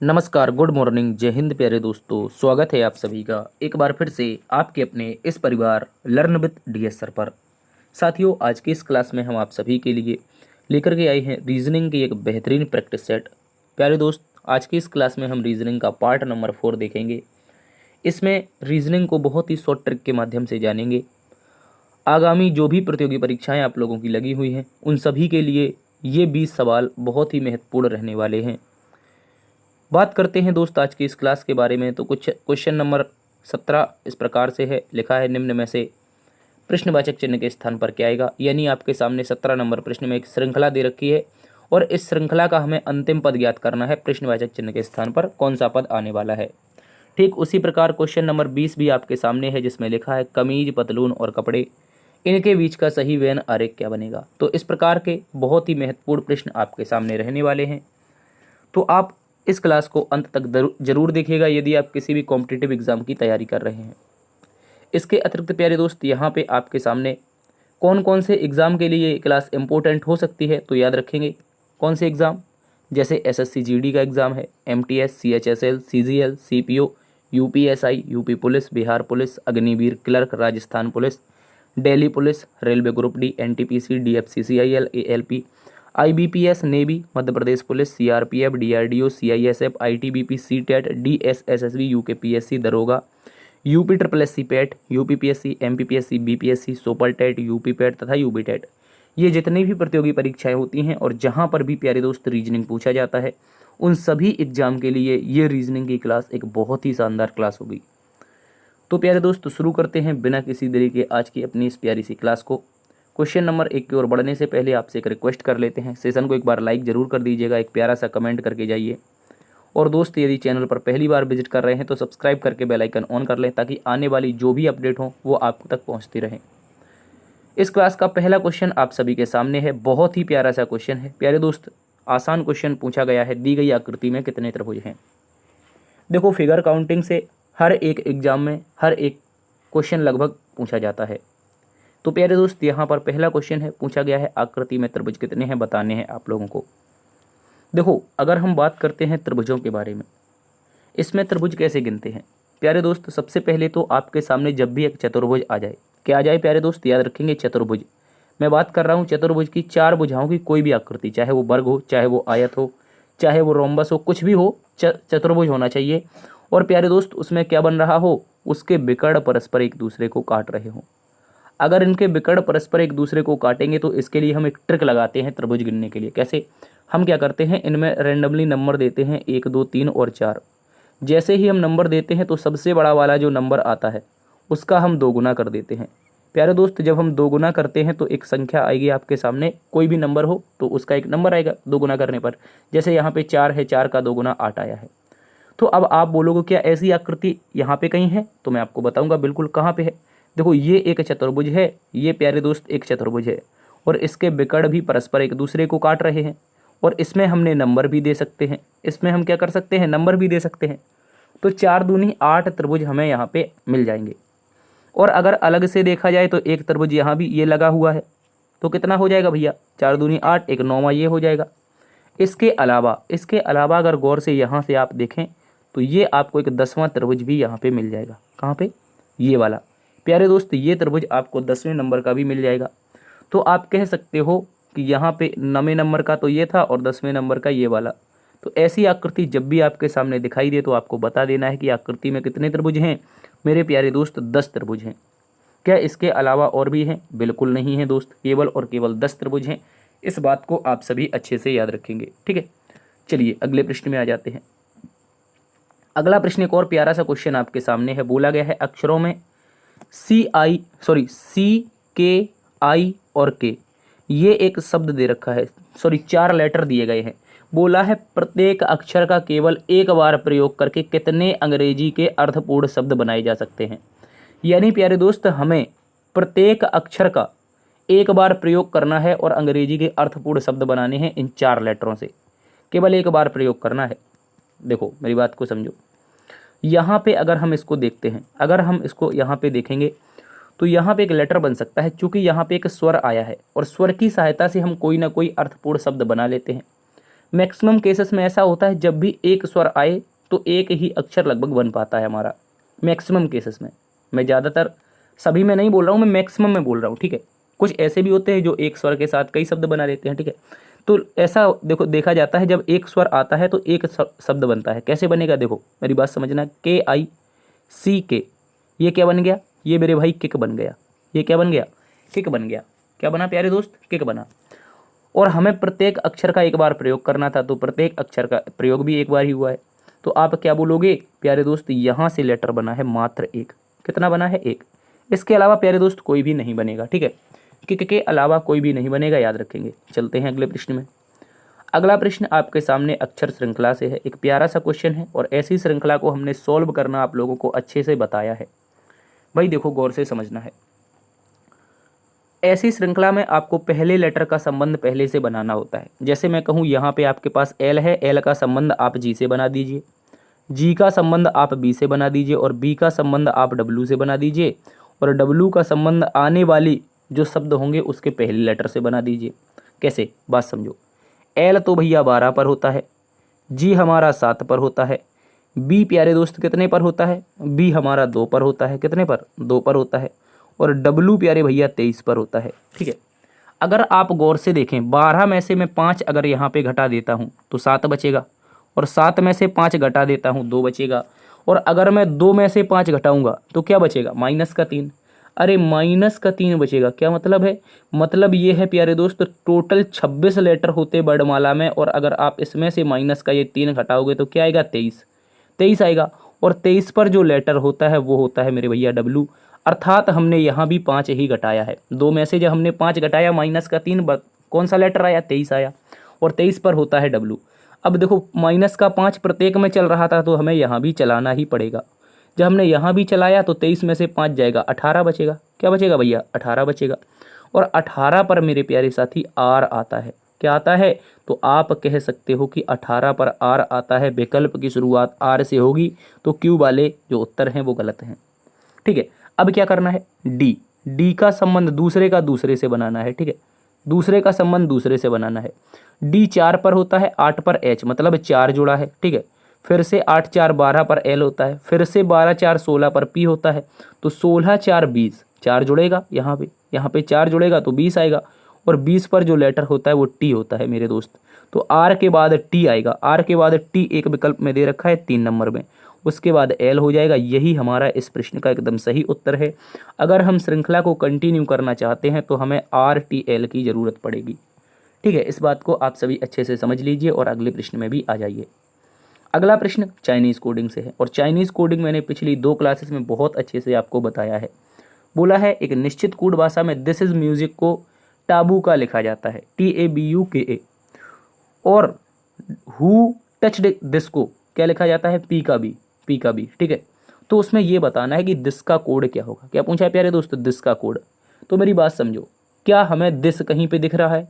नमस्कार, good morning, जय हिंद प्यारे दोस्तों। स्वागत है आप सभी का एक बार फिर से आपके अपने इस परिवार लर्न विद डीएस सर पर। साथियों, आज की इस क्लास में हम आप सभी के लिए लेकर के आए हैं रीजनिंग की एक बेहतरीन प्रैक्टिस सेट। प्यारे दोस्त, आज की इस क्लास में हम रीजनिंग का पार्ट नंबर 4 देखेंगे। इसमें रीजनिंग को बहुत ही शॉर्ट ट्रिक के माध्यम से जानेंगे। आगामी जो भी प्रतियोगी परीक्षाएं आप लोगों की लगी हुई हैं, उन सभी के लिए ये 20 सवाल बहुत ही महत्वपूर्ण रहने वाले हैं। बात करते हैं दोस्त आज की इस क्लास के बारे में। तो कुछ क्वेश्चन नंबर 17 इस प्रकार से है, लिखा है निम्न में से प्रश्नवाचक चिन्ह के स्थान पर क्या आएगा। यानी आपके सामने 17 नंबर प्रश्न में एक श्रृंखला दे रखी है और इस श्रृंखला का हमें अंतिम पद ज्ञात करना है। प्रश्नवाचक चिन्ह के स्थान पर कौन सा पद आने वाला है। ठीक उसी प्रकार क्वेश्चन नंबर 20 भी आपके सामने है, जिसमें लिखा है कमीज, पतलून और कपड़े, इनके बीच का सही व्यन आरेख क्या बनेगा। तो इस प्रकार के बहुत ही महत्वपूर्ण प्रश्न आपके सामने रहने वाले हैं। तो आप इस क्लास को अंत तक जरूर देखिएगा यदि आप किसी भी कॉम्पिटिटिव एग्जाम की तैयारी कर रहे हैं। इसके अतिरिक्त प्यारे दोस्त, यहाँ पे आपके सामने कौन कौन से एग्ज़ाम के लिए क्लास इंपॉर्टेंट हो सकती है, तो याद रखेंगे कौन से एग्ज़ाम, जैसे एसएससी जीडी का एग्ज़ाम है, MTS, CHSL, CGL, CPO, UPSI, UP police, Bihar police, Agniveer clerk, Rajasthan police, Delhi police, railway group D, NTPC, DFCCIL, ALP, IBPS, navy, Madhya Pradesh police, CRPF, DRDO, CISF, ITBP, CTET, DSSSB, UKPSC दरोगा, UP triple SC PET, UPPSC, MPPSC, BPSC, super TET, UP PET तथा UP TET, ये जितनी भी प्रतियोगी परीक्षाएं होती हैं और जहां पर भी प्यारे दोस्त रीजनिंग पूछा जाता है, उन सभी एग्जाम के लिए ये रीजनिंग की क्लास एक बहुत ही शानदार क्लास होगी। तो प्यारे दोस्त, शुरू करते हैं बिना किसी देरी के आज की अपनी इस प्यारी सी क्लास को। क्वेश्चन नंबर 1 की ओर बढ़ने से पहले आपसे एक रिक्वेस्ट कर लेते हैं, सेशन को एक बार लाइक जरूर कर दीजिएगा, एक प्यारा सा कमेंट करके जाइए। और दोस्त, यदि चैनल पर पहली बार विजिट कर रहे हैं तो सब्सक्राइब करके बेल आइकन ऑन कर लें, ताकि आने वाली जो भी अपडेट हो वो आप तक पहुंचती रहे। इस क्लास का पहला क्वेश्चन आप सभी के सामने है, बहुत ही प्यारा सा क्वेश्चन है प्यारे दोस्त। आसान क्वेश्चन पूछा गया है, दी गई आकृति में कितने त्रिभुज हैं। देखो, फिगर काउंटिंग से हर एक एग्जाम में हर एक क्वेश्चन लगभग पूछा जाता है। तो प्यारे दोस्त, यहाँ पर पहला क्वेश्चन है, पूछा गया है आकृति में त्रिभुज कितने हैं, बताने हैं आप लोगों को। देखो, अगर हम बात करते हैं त्रिभुजों के बारे में, इसमें त्रिभुज कैसे गिनते हैं प्यारे दोस्त। सबसे पहले तो आपके सामने जब भी एक चतुर्भुज आ जाए, क्या आ जाए प्यारे दोस्त, याद रखेंगे चतुर्भुज। मैं बात कर रहा हूँ चतुर्भुज की, 4 भुजाओं की कोई भी आकृति, चाहे वो वर्ग हो, चाहे वो आयत हो, चाहे वो रोम्बस हो, कुछ भी हो, चतुर्भुज होना चाहिए। और प्यारे दोस्त, उसमें क्या बन रहा हो, उसके विकर्ण परस्पर एक दूसरे को काट रहे हो। अगर इनके विकर्ण परस्पर एक दूसरे को काटेंगे तो इसके लिए हम एक ट्रिक लगाते हैं त्रिभुज गिनने के लिए। कैसे? हम क्या करते हैं, इनमें रैंडमली नंबर देते हैं 1, 2, 3 और 4। जैसे ही हम नंबर देते हैं तो सबसे बड़ा वाला जो नंबर आता है उसका हम 2 गुना कर देते हैं। प्यारे दोस्त, जब हम 2 गुना करते हैं तो एक संख्या आएगी आपके सामने, कोई भी नंबर हो तो उसका एक नंबर आएगा 2 गुना करने पर। जैसे यहाँ पे 4 है, 4 का 2 गुना 8 आया है। तो अब आप बोलोगे क्या ऐसी आकृति यहाँ पे कहीं है, तो मैं आपको बताऊंगा बिल्कुल कहाँ पे है। देखो, ये एक चतुर्भुज है, ये प्यारे दोस्त एक चतुर्भुज है और इसके विकर्ण भी परस्पर एक दूसरे को काट रहे हैं। और इसमें हमने नंबर भी दे सकते हैं, इसमें हम क्या कर सकते हैं, नंबर भी दे सकते हैं। तो 4 दूनी 8 त्रिभुज हमें यहाँ पे मिल जाएंगे। और अगर अलग से देखा जाए तो एक त्रिभुज यहाँ भी ये लगा हुआ है, तो कितना हो जाएगा भैया, 4 दूनी 8, एक 9वां ये हो जाएगा। इसके अलावा अगर गौर से यहाँ से आप देखें तो ये आपको एक 10वां त्रिभुज भी यहाँ पे मिल जाएगा। कहाँ पे? ये वाला। प्यारे दोस्त, ये त्रिभुज आपको 10वें नंबर का भी मिल जाएगा। तो आप कह सकते हो कि यहाँ पे 9वें नंबर का तो ये था और 10वें नंबर का ये वाला। तो ऐसी आकृति जब भी आपके सामने दिखाई दे तो आपको बता देना है कि आकृति में कितने त्रिभुज हैं। मेरे प्यारे दोस्त, 10 त्रिभुज हैं। क्या इसके अलावा और भी हैं? बिल्कुल नहीं है दोस्त, केवल और केवल 10 त्रिभुज हैं। इस बात को आप सभी अच्छे से याद रखेंगे, ठीक है। चलिए अगले प्रश्न में आ जाते हैं। अगला प्रश्न एक और प्यारा सा क्वेश्चन आपके सामने है। बोला गया है अक्षरों में सी, के, आई और के, ये एक शब्द दे रखा है, 4 लेटर दिए गए हैं। बोला है प्रत्येक अक्षर का केवल एक बार प्रयोग करके कितने अंग्रेजी के अर्थपूर्ण शब्द बनाए जा सकते हैं। यानी प्यारे दोस्त, हमें प्रत्येक अक्षर का एक बार प्रयोग करना है और अंग्रेजी के अर्थपूर्ण शब्द बनाने हैं इन 4 लेटरों से। केवल एक बार प्रयोग करना है। देखो, मेरी बात को समझो। यहाँ पे अगर हम इसको देखते हैं, अगर हम इसको यहाँ पे देखेंगे तो यहाँ पे एक लेटर बन सकता है, क्योंकि यहाँ पे एक स्वर आया है और स्वर की सहायता से हम कोई ना कोई अर्थपूर्ण शब्द बना लेते हैं। मैक्सिमम केसेस में ऐसा होता है जब भी एक स्वर आए तो एक ही अक्षर लगभग बन पाता है हमारा, मैक्सिमम केसेस में। मैं ज़्यादातर सभी में नहीं बोल रहा हूँ, मैं मैक्सिमम में बोल रहा हूँ, ठीक है। कुछ ऐसे भी होते हैं जो एक स्वर के साथ कई शब्द बना लेते हैं, ठीक है। तो ऐसा देखो देखा जाता है जब एक स्वर आता है तो एक शब्द बनता है। कैसे बनेगा देखो, मेरी बात समझना। KICK, ये क्या बन गया, ये मेरे भाई किक बन गया। ये क्या बन गया, किक बन गया। क्या बना प्यारे दोस्त, किक बना। और हमें प्रत्येक अक्षर का एक बार प्रयोग करना था, तो प्रत्येक अक्षर का प्रयोग भी एक बार ही हुआ है। तो आप क्या बोलोगे प्यारे दोस्त, यहाँ से लेटर बना है मात्र एक। कितना बना है, एक। इसके अलावा प्यारे दोस्त कोई भी नहीं बनेगा, ठीक है। किक के अलावा कोई भी नहीं बनेगा, याद रखेंगे। चलते हैं अगले प्रश्न में। अगला प्रश्न आपके सामने अक्षर श्रृंखला से है। एक प्यारा सा क्वेश्चन है और ऐसी श्रृंखला को हमने सॉल्व करना आप लोगों को अच्छे से बताया है। भाई देखो गौर से समझना है। ऐसी श्रृंखला में आपको पहले लेटर का संबंध पहले से बनाना होता है। जैसे मैं कहूँ यहाँ पे आपके पास एल है, एल का संबंध आप जी से बना दीजिए, जी का संबंध आप बी से बना दीजिए, और बी का संबंध आप डब्लू से बना दीजिए, और डब्लू का संबंध आने वाली जो शब्द होंगे उसके पहले लेटर से बना दीजिए। कैसे, बात समझो। एल तो भैया 12 पर होता है, जी हमारा 7 पर होता है, बी प्यारे दोस्त कितने पर होता है, बी हमारा 2 पर होता है। कितने पर, 2 पर होता है। और डब्लू प्यारे भैया 23 पर होता है, ठीक है। अगर आप गौर से देखें, 12 में से मैं 5 अगर यहाँ पे घटा देता हूँ तो 7 बचेगा, और 7 में से 5 घटा देता हूँ 2 बचेगा, और अगर मैं 2 में से 5 घटाऊंगा तो क्या बचेगा, माइनस का 3। अरे माइनस का 3 बचेगा। क्या मतलब है, मतलब ये है प्यारे दोस्त, टोटल 26 लेटर होते वर्णमाला में, और अगर आप इसमें से माइनस का ये 3 घटाओगे तो क्या आएगा, 23 आएगा। और 23 पर जो लेटर होता है वो होता है मेरे भैया डब्लू। अर्थात हमने यहाँ भी 5 ही घटाया है। 2 में से जब हमने 5 घटाया, माइनस का 3, कौन सा लेटर आया, 23 आया, और 23 पर होता है डब्लू। अब देखो माइनस का 5 प्रत्येक में चल रहा था तो हमें यहाँ भी चलाना ही पड़ेगा। जब हमने यहाँ भी चलाया तो 23 में से 5 जाएगा, 18 बचेगा। क्या बचेगा भैया, 18 बचेगा। और 18 पर मेरे प्यारे साथी आर आता है। क्या आता है, तो आप कह सकते हो कि 18 पर आर आता है। विकल्प की शुरुआत आर से होगी, तो क्यू वाले जो उत्तर हैं वो गलत हैं, ठीक है। अब क्या करना है, डी, डी का संबंध दूसरे का दूसरे से बनाना है, ठीक है। दूसरे का संबंध दूसरे से बनाना है। डी 4 पर होता है, 8 पर एच, मतलब 4 जुड़ा है, ठीक है। फिर से 8 4 12 पर एल होता है, फिर से 12 4 16 पर पी होता है, तो 16 4 20, 4 जुड़ेगा यहाँ पे 4 जुड़ेगा तो 20 आएगा, और 20 पर जो लेटर होता है वो टी होता है मेरे दोस्त। तो आर के बाद टी आएगा, आर के बाद टी एक विकल्प में दे रखा है 3 नंबर में, उसके बाद एल हो जाएगा। यही हमारा इस प्रश्न का एकदम सही उत्तर है। अगर हम श्रृंखला को कंटिन्यू करना चाहते हैं तो हमें RTL की ज़रूरत पड़ेगी, ठीक है। इस बात को आप सभी अच्छे से समझ लीजिए और अगले प्रश्न में भी आ जाइए। अगला प्रश्न चाइनीज़ कोडिंग से है, और चाइनीज़ कोडिंग मैंने पिछली 2 क्लासेस में बहुत अच्छे से आपको बताया है। बोला है एक निश्चित कोड भाषा में दिस इज म्यूजिक को टाबू का लिखा जाता है, TABUKA, और हु टच्ड दिस को क्या लिखा जाता है, पी का बी, ठीक है। तो उसमें ये बताना है कि दिस का कोड क्या होगा। क्या पूछा है प्यारे दोस्तों, दिस का कोड। तो मेरी बात समझो, क्या हमें दिस कहीं पे दिख रहा है,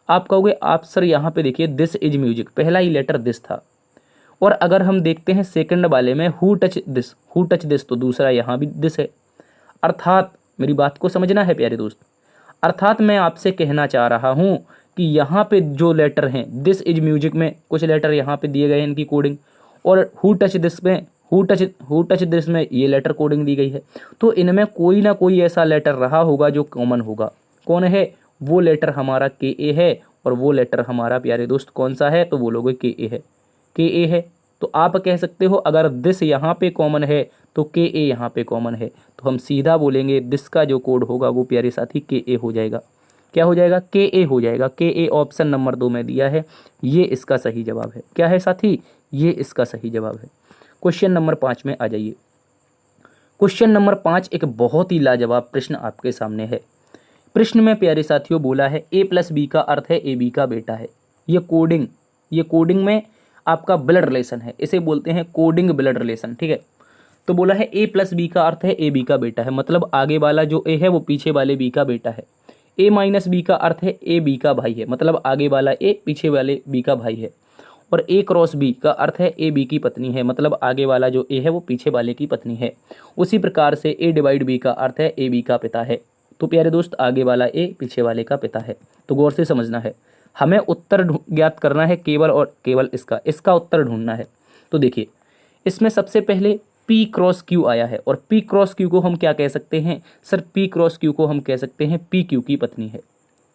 आप कहोगे आप सर यहाँ पे देखिए दिस इज म्यूजिक, पहला ही लेटर दिस था। और अगर हम देखते हैं सेकंड वाले में हु टच दिस, तो दूसरा यहाँ भी दिस है। अर्थात मेरी बात को समझना है प्यारे दोस्त, अर्थात मैं आपसे कहना चाह रहा हूँ कि यहाँ पे जो लेटर हैं दिस इज म्यूजिक में कुछ लेटर यहाँ पे दिए गए हैं इनकी कोडिंग, और हु टच दिस में ये लेटर कोडिंग दी गई है। तो इनमें कोई ना कोई ऐसा लेटर रहा होगा जो कॉमन होगा। कौन है वो लेटर, हमारा KA है, और वो लेटर हमारा प्यारे दोस्त कौन सा है, तो बोलोगे KA है। तो आप कह सकते हो अगर दिस यहाँ पे कॉमन है तो KA यहाँ पे कॉमन है, तो हम सीधा बोलेंगे दिस का जो कोड होगा वो प्यारे साथी KA हो जाएगा। क्या हो जाएगा, KA हो जाएगा। KA ऑप्शन नंबर 2 में दिया है, ये इसका सही जवाब है। क्या है साथी, ये इसका सही जवाब है। क्वेश्चन नंबर 5 में आ जाइए। क्वेश्चन नंबर 5 एक बहुत ही लाजवाब प्रश्न आपके सामने है। प्रश्न में प्यारे साथियों बोला है A+B का अर्थ है AB का बेटा है। ये कोडिंग में आपका ब्लड रिलेशन है, इसे बोलते हैं कोडिंग ब्लड रिलेशन, ठीक है। तो बोला है A+B का अर्थ है AB का बेटा है, मतलब आगे वाला जो A है वो पीछे वाले B का बेटा है। A-B का अर्थ है AB का भाई है, मतलब आगे वाला A पीछे वाले B का भाई है। और A×B का अर्थ है AB की पत्नी है, मतलब आगे वाला जो A है वो पीछे वाले की पत्नी है। उसी प्रकार से A/B का अर्थ है AB का पिता है। तो प्यारे दोस्त आगे वाला A पीछे वाले का पिता है। तो गौर से समझना है, हमें उत्तर ज्ञात करना है केवल और केवल इसका उत्तर ढूंढना है। तो देखिए इसमें सबसे पहले P क्रॉस Q आया है और P क्रॉस Q को हम क्या कह सकते हैं सर? P क्रॉस Q को हम कह सकते हैं PQ की पत्नी है।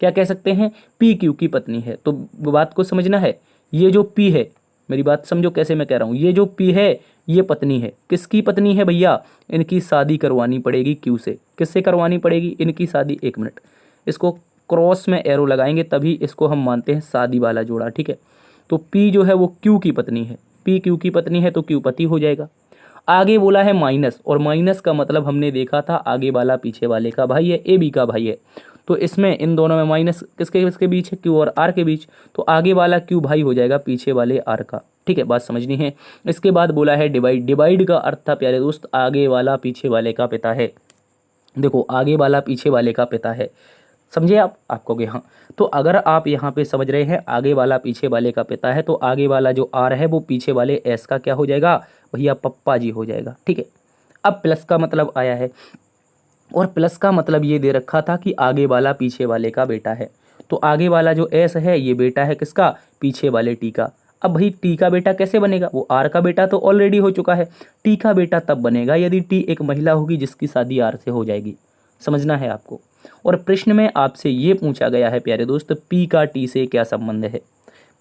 क्या कह सकते हैं? PQ की पत्नी है। तो बात को समझना है, ये जो P है, मेरी बात समझो कैसे मैं कह रहा हूँ, ये जो P है ये पत्नी है। किसकी पत्नी है भैया? इनकी शादी करवानी पड़ेगी Q से। किससे करवानी पड़ेगी इनकी शादी? एक मिनट, इसको क्रॉस में एरो लगाएंगे तभी इसको हम मानते हैं शादी वाला जोड़ा, ठीक है। तो P जो है वो Q की पत्नी है, P Q की पत्नी है तो Q पति हो जाएगा। आगे बोला है माइनस, और माइनस का मतलब हमने देखा था आगे वाला पीछे वाले का भाई है, ए बी का भाई है। तो इसमें इन दोनों में माइनस किसके किसके बीच है? Q और R के बीच। तो आगे वाला Q भाई हो जाएगा पीछे वाले R का, ठीक है, बात समझनी है। इसके बाद बोला है डिवाइड। डिवाइड का अर्थ था प्यारे दोस्त आगे वाला पीछे वाले का पिता है। देखो आगे वाला पीछे वाले का पिता है, समझे आप? आपको कि हाँ, तो अगर आप यहाँ पे समझ रहे हैं आगे वाला पीछे वाले का पिता है तो आगे वाला जो R है वो पीछे वाले S का क्या हो जाएगा भैया? पप्पा जी हो जाएगा, ठीक है। अब प्लस का मतलब आया है, और प्लस का मतलब ये दे रखा था कि आगे वाला पीछे वाले का बेटा है। तो आगे वाला जो S है ये बेटा है किसका? पीछे वाले T का। अब भाई T का बेटा कैसे बनेगा? वो R का बेटा तो ऑलरेडी हो चुका है, T का बेटा तब बनेगा यदि T एक महिला होगी जिसकी शादी R से हो जाएगी। समझना है आपको। और प्रश्न में आपसे ये पूछा गया है प्यारे दोस्त, P का T से क्या संबंध है?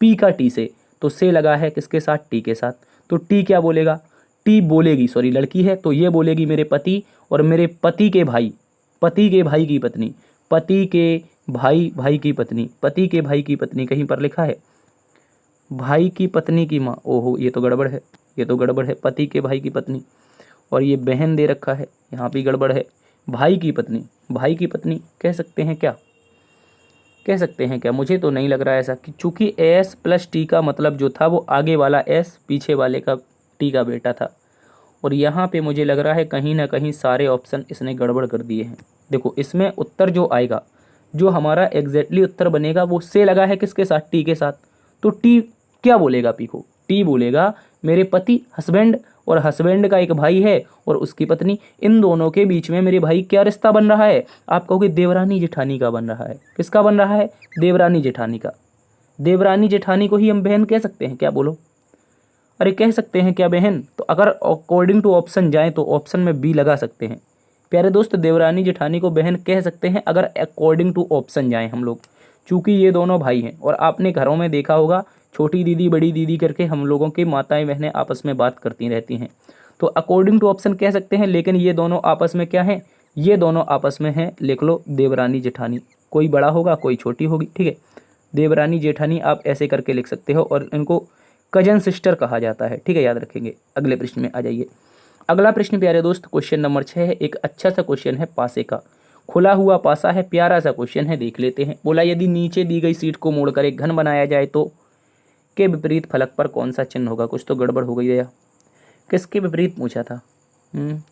P का T से, तो से लगा है किसके साथ? T के साथ। तो T क्या बोलेगा? T बोलेगी, सॉरी लड़की है तो ये बोलेगी मेरे पति, और मेरे पति के भाई, पति के भाई की पत्नी, पति के भाई भाई की पत्नी, पति के भाई की पत्नी कहीं पर लिखा है भाई की पत्नी की माँ। ओहो ये तो गड़बड़ है, ये तो गड़बड़ है। पति के भाई की पत्नी, और ये बहन दे रखा है, यहाँ भी गड़बड़ है। भाई की पत्नी, भाई की पत्नी कह सकते हैं क्या? कह सकते हैं क्या? मुझे तो नहीं लग रहा है ऐसा, कि चूंकि S प्लस T का मतलब जो था वो आगे वाला S पीछे वाले का T का बेटा था। और यहाँ पे मुझे लग रहा है कहीं ना कहीं सारे ऑप्शन इसने गड़बड़ कर दिए हैं। देखो इसमें उत्तर जो आएगा, जो हमारा एग्जैक्टली उत्तर बनेगा वो से लगा है किसके साथ? T के साथ। तो T क्या बोलेगा P को? T बोलेगा मेरे पति हस्बैंड, और हस्बैंड का एक भाई है और उसकी पत्नी, इन दोनों के बीच में मेरे भाई क्या रिश्ता बन रहा है? आप कहोगे देवरानी जेठानी का बन रहा है। किसका बन रहा है? देवरानी जेठानी का। देवरानी जेठानी को ही हम बहन कह सकते हैं क्या? बोलो, अरे कह सकते हैं क्या बहन? तो अगर अकॉर्डिंग टू ऑप्शन जाएं तो ऑप्शन में बी लगा सकते हैं प्यारे दोस्त। देवरानी जेठानी को बहन कह सकते हैं अगर अकॉर्डिंग टू ऑप्शन जाएं हम लोग, चूंकि ये दोनों भाई हैं। और आपने घरों में देखा होगा छोटी दीदी बड़ी दीदी करके हम लोगों की माताएं बहनें आपस में बात करती रहती हैं। तो अकॉर्डिंग टू ऑप्शन कह सकते हैं, लेकिन ये दोनों आपस में क्या हैं? ये दोनों आपस में हैं, लिख लो देवरानी जेठानी। कोई बड़ा होगा कोई छोटी होगी, ठीक है। देवरानी जेठानी आप ऐसे करके लिख सकते हो, और इनको कजन सिस्टर कहा जाता है, ठीक है, याद रखेंगे। अगले प्रश्न में आ जाइए। अगला प्रश्न प्यारे दोस्त क्वेश्चन नंबर 6 है। एक अच्छा सा क्वेश्चन है पासे का, खुला हुआ पासा है, प्यारा सा क्वेश्चन है, देख लेते हैं। बोला यदि नीचे दी गई सीट को मोड़कर एक घन बनाया जाए तो के विपरीत फलक पर कौन सा चिन्ह होगा? कुछ तो गड़बड़ हो गई है, किसके विपरीत पूछा था?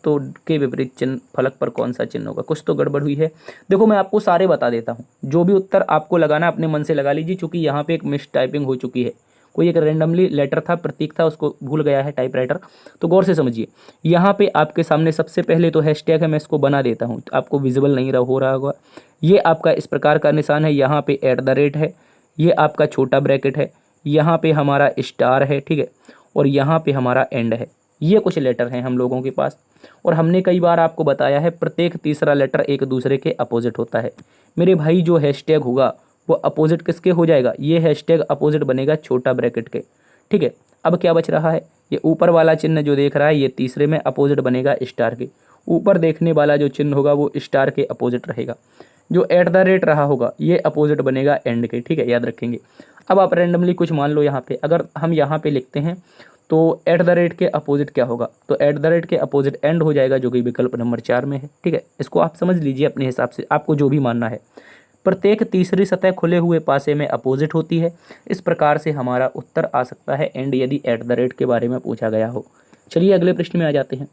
तो के विपरीत चिन्ह फलक पर कौन सा चिन्ह होगा? कुछ तो गड़बड़ हुई है। देखो मैं आपको सारे बता देता हूँ, जो भी उत्तर आपको लगाना अपने मन से लगा लीजिए, चूंकि यहाँ पे एक मिस टाइपिंग हो चुकी है। कोई एक रैंडमली लेटर था, प्रतीक था, उसको भूल गया है टाइपराइटर। तो गौर से समझिए, यहाँ पे आपके सामने सबसे पहले तो हैशटैग है, मैं इसको बना देता हूँ, तो आपको विजिबल नहीं हो रहा होगा। ये आपका इस प्रकार का निशान है, यहाँ पे @ है, ये आपका छोटा ब्रैकेट है, यहाँ पे हमारा स्टार है, ठीक है, और यहाँ पे हमारा एंड है। ये कुछ लेटर हैं हम लोगों के पास, और हमने कई बार आपको बताया है प्रत्येक तीसरा लेटर एक दूसरे के अपोजिट होता है। मेरे भाई जो हैशटैग होगा वो अपोजिट किसके हो जाएगा? ये हैशटैग अपोजिट बनेगा छोटा ब्रैकेट के, ठीक है। अब क्या बच रहा है? ये ऊपर वाला चिन्ह जो देख रहा है ये तीसरे में अपोजिट बनेगा स्टार के। ऊपर देखने वाला जो चिन्ह होगा वो स्टार के अपोजिट रहेगा। जो @ रहा होगा ये अपोजिट बनेगा एंड के, ठीक है, याद रखेंगे। अब आप रैंडमली कुछ मान लो यहाँ पे, अगर हम यहाँ पे लिखते हैं तो @ के अपोजिट क्या होगा? तो @ के अपोजिट एंड हो जाएगा, जो कि विकल्प नंबर 4 में है, ठीक है। इसको आप समझ लीजिए अपने हिसाब से, आपको जो भी मानना है। प्रत्येक तीसरी सतह खुले हुए पासे में अपोजिट होती है। इस प्रकार से हमारा उत्तर आ सकता है एंड, यदि @ के बारे में पूछा गया हो। चलिए अगले प्रश्न में आ जाते हैं।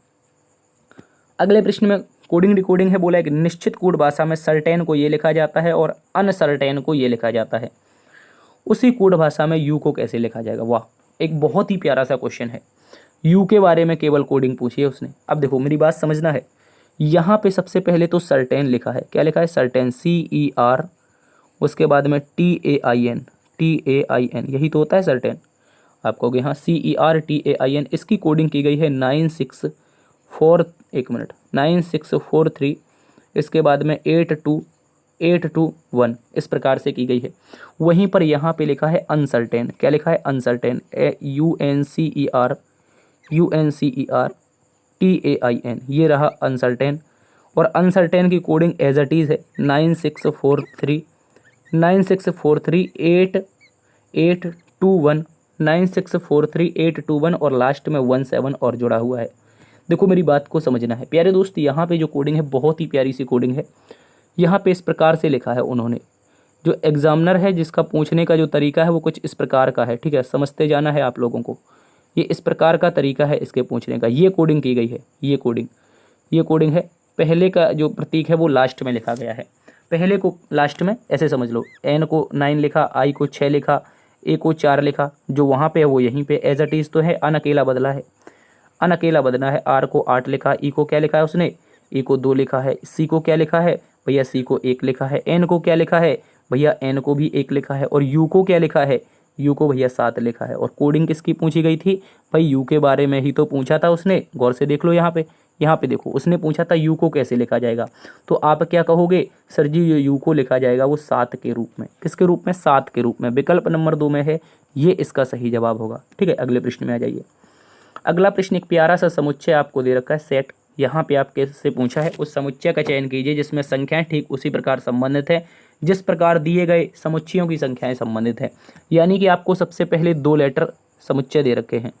अगले प्रश्न में कोडिंग डिकोडिंग है। बोला एक निश्चित कोड भाषा में सर्टेन को ये लिखा जाता है और अनसर्टेन को ये लिखा जाता है, उसी कोड भाषा में यू को कैसे लिखा जाएगा? वाह, एक बहुत ही प्यारा सा क्वेश्चन है। यू के बारे में केवल कोडिंग पूछी है उसने। अब देखो मेरी बात समझना है, यहाँ पे सबसे पहले तो सर्टेन लिखा है। क्या लिखा है? सर्टेन, CER, उसके बाद में TAIN, CERTAIN, यही तो होता है सर्टेन। आप कहोगे हाँ CERTAIN, इसकी कोडिंग की गई है 9643, इसके बाद में 82821, इस प्रकार से की गई है। वहीं पर यहाँ पे लिखा है अनसर्टेन, क्या लिखा है अनसर्टेन, UNCERTAIN, ये रहा अनसर्टेन। और अनसर्टेन की कोडिंग एज इट इज़ है 9643 9643 और लास्ट में 17 और जुड़ा हुआ है। देखो मेरी बात को समझना है प्यारे दोस्त, यहाँ पे जो कोडिंग है बहुत ही प्यारी सी कोडिंग है। यहाँ पे इस प्रकार से लिखा है उन्होंने, जो एग्जामिनर है जिसका पूछने का जो तरीका है वो कुछ इस प्रकार का है, ठीक है, समझते जाना है आप लोगों को। ये इस प्रकार का तरीका है इसके पूछने का, ये कोडिंग की गई है, ये कोडिंग है। पहले का जो प्रतीक है वो लास्ट में लिखा गया है, पहले को लास्ट में ऐसे समझ लो, एन को 9 लिखा, आई को 6 लिखा, ए को 4 लिखा, जो वहाँ पे है वो यहीं पे एज इट इज़ तो है, अकेला बदला है, अकेला बदला है। आर को 8 लिखा, ई को क्या लिखा है उसने, ई को 2 लिखा है, सी को क्या लिखा है भैया, सी को 1 लिखा है, एन को क्या लिखा है भैया, एन को भी 1 लिखा है, और यू को क्या लिखा है, यू को भैया 7 लिखा है। और कोडिंग किसकी पूछी गई थी भाई, यू के बारे में ही तो पूछा था उसने, गौर से देख लो यहाँ पे देखो, उसने पूछा था यू को कैसे लिखा जाएगा, तो आप क्या कहोगे सर जी, ये यू को लिखा जाएगा वो 7 के रूप में, किसके रूप में, 7 के रूप में, विकल्प नंबर 2 में है, ये इसका सही जवाब होगा। ठीक है, अगले प्रश्न में आ जाइए। अगला प्रश्न एक प्यारा सा समुच्चय आपको दे रखा है सेट, यहाँ पे आपके से पूछा है उस समुच्चय का चयन कीजिए जिसमें संख्याएं ठीक उसी प्रकार संबंधित है जिस प्रकार दिए गए समुच्चयों की संख्याएं संबंधित है। यानी कि आपको सबसे पहले 2 लेटर समुच्चय दे रखे हैं,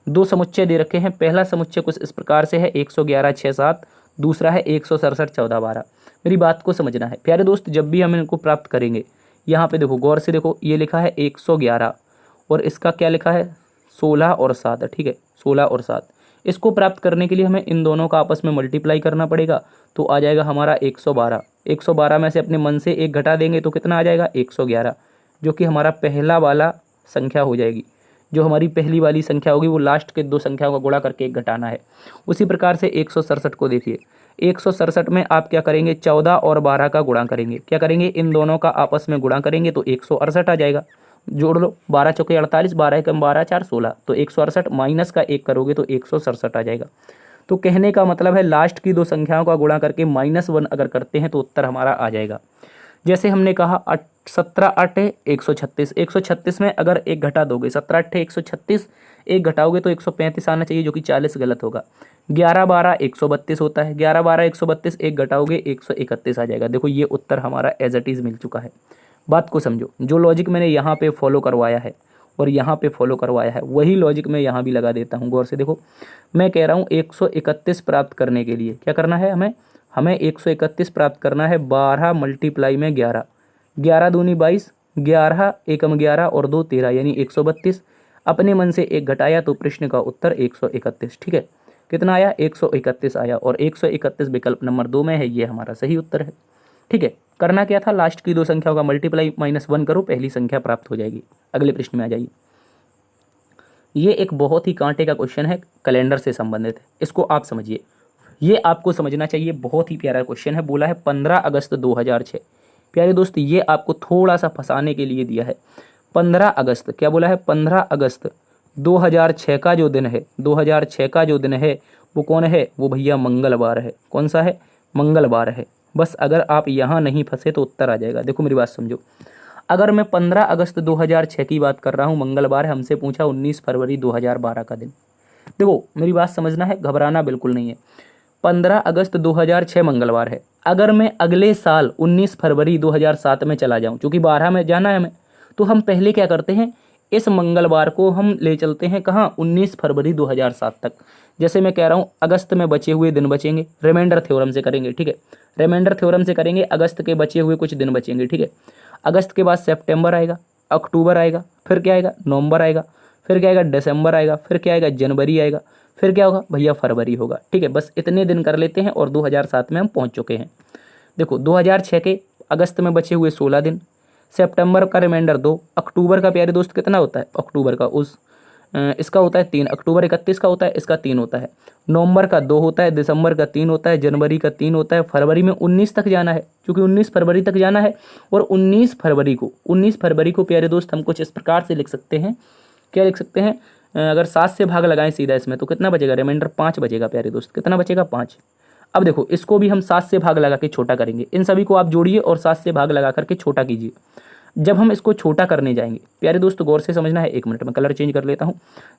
2 समुच्चय दे रखे हैं। पहला समुच्चय कुछ इस प्रकार से है 111 6 7, दूसरा है 167 14 12। मेरी बात को समझना है प्यारे दोस्त, जब भी हम इनको प्राप्त करेंगे, यहाँ पे देखो गौर से देखो, ये लिखा है 111 और इसका क्या लिखा है 16 और 7, ठीक है 16 और 7। इसको प्राप्त करने के लिए हमें इन दोनों का आपस में मल्टीप्लाई करना पड़ेगा, तो आ जाएगा हमारा 112। 112 में से अपने मन से 1 घटा देंगे तो कितना आ जाएगा 111, जो कि हमारा पहला वाला संख्या हो जाएगी। जो हमारी पहली वाली संख्या होगी वो लास्ट के 2 संख्याओं का गुणा करके 1 घटाना है। उसी प्रकार से 167 को देखिए, 167 में आप क्या करेंगे 14 और 12 का गुणा करेंगे, क्या करेंगे इन दोनों का आपस में गुणा करेंगे तो 168 आ जाएगा। जोड़ लो, 12 चौके 48, 12 कम 12 4 16, तो 168 माइनस का 1 करोगे तो 167 आ जाएगा। तो कहने का मतलब है लास्ट की 2 संख्याओं का गुणा करके -1 अगर करते हैं तो उत्तर हमारा आ जाएगा। जैसे हमने कहा 17 8 136, 136 में अगर 1 घटा दोगे, 17 8 136, 1 घटाओगे तो 135 आना चाहिए, जो कि 40 गलत होगा। 11 12 132 होता है, 11 12 132, 1 घटाओगे 131 आ जाएगा। देखो ये उत्तर हमारा एज इट इज़ मिल चुका है। बात को समझो, जो लॉजिक मैंने यहाँ पे फॉलो करवाया है और यहाँ पे फॉलो करवाया है वही लॉजिक मैं यहाँ भी लगा देता हूँ। गौर से देखो, मैं कह रहा हूँ 131 प्राप्त करने के लिए क्या करना है हमें 131 प्राप्त करना है 12 मल्टीप्लाई में 11, 11 दूनी 22, 11 एकम 11 और 2 13, यानी 132। अपने मन से 1 घटाया तो प्रश्न का उत्तर 131। ठीक है, कितना आया 131 आया, और 131 विकल्प नंबर 2 में है, ये हमारा सही उत्तर है। ठीक है, करना क्या था, लास्ट की 2 संख्याओं का मल्टीप्लाई -1 करो, पहली संख्या प्राप्त हो जाएगी। अगले प्रश्न में आ जाइए। ये एक बहुत ही कांटे का क्वेश्चन है, कैलेंडर से संबंधित है, इसको आप समझिए, ये आपको समझना चाहिए। बहुत ही प्यारा क्वेश्चन है, बोला है 15 अगस्त 2006। प्यारे दोस्त, ये आपको थोड़ा सा फंसाने के लिए दिया है। 15 अगस्त क्या बोला है, 15 अगस्त 2006 का जो दिन है, 2006 का जो दिन है वो कौन है, वो भैया मंगलवार है। कौन सा है, मंगलवार है। बस अगर आप यहाँ नहीं फंसे तो उत्तर आ जाएगा। देखो मेरी बात समझो, अगर मैं 15 अगस्त 2006 की बात कर रहा हूँ, मंगलवार है, हमसे पूछा 19 फरवरी 2012 का दिन। देखो मेरी बात समझना है, घबराना बिल्कुल नहीं है। 15 अगस्त 2006 मंगलवार है। अगर मैं अगले साल 19 फरवरी 2007 में चला जाऊँ, चूँकि 12 में जाना है हमें, तो हम पहले क्या करते हैं, इस मंगलवार को हम ले चलते हैं कहाँ, 19 फरवरी 2007 तक। जैसे मैं कह रहा हूँ अगस्त में बचे हुए दिन बचेंगे, रिमाइंडर थ्योरम से करेंगे। ठीक है, रिमाइंडर थ्योरम से करेंगे, अगस्त के बचे हुए कुछ दिन बचेंगे। ठीक है, अगस्त के बाद सितंबर आएगा, अक्टूबर आएगा, फिर क्या आएगा, नवंबर आएगा, फिर क्या आएगा, दिसंबर आएगा, फिर क्या आएगा, जनवरी आएगा, फिर क्या होगा भैया, फरवरी होगा। ठीक है, बस इतने दिन कर लेते हैं और 2007 में हम पहुंच चुके हैं। देखो 2006 के अगस्त में बचे हुए 16 दिन, सितंबर का रिमाइंडर 2, अक्टूबर का प्यारे दोस्त कितना होता है, अक्टूबर का उस इसका होता है 3, अक्टूबर 31 का होता है, इसका 3 होता है, नवंबर का 2 होता है, दिसंबर का 3 होता है, जनवरी का 3 होता है, फरवरी में 19 तक जाना है, क्योंकि 19 फरवरी तक जाना है। और 19 फरवरी को प्यारे दोस्त हम कुछ इस प्रकार से लिख सकते हैं, क्या लिख सकते हैं, अगर 7 से भाग लगाएं सीधा इसमें तो कितना बचेगा, रिमाइंडर 5 बचेगा प्यारे दोस्त, कितना बचेगा 5। अब देखो इसको भी हम 7 से भाग लगा के छोटा करेंगे, इन सभी को आप जोड़िए और 7 से भाग लगा करके छोटा कीजिए। जब हम इसको छोटा करने जाएंगे प्यारे दोस्त, गौर से समझना है, 1 मिनट में कलर चेंज कर लेता हूँ।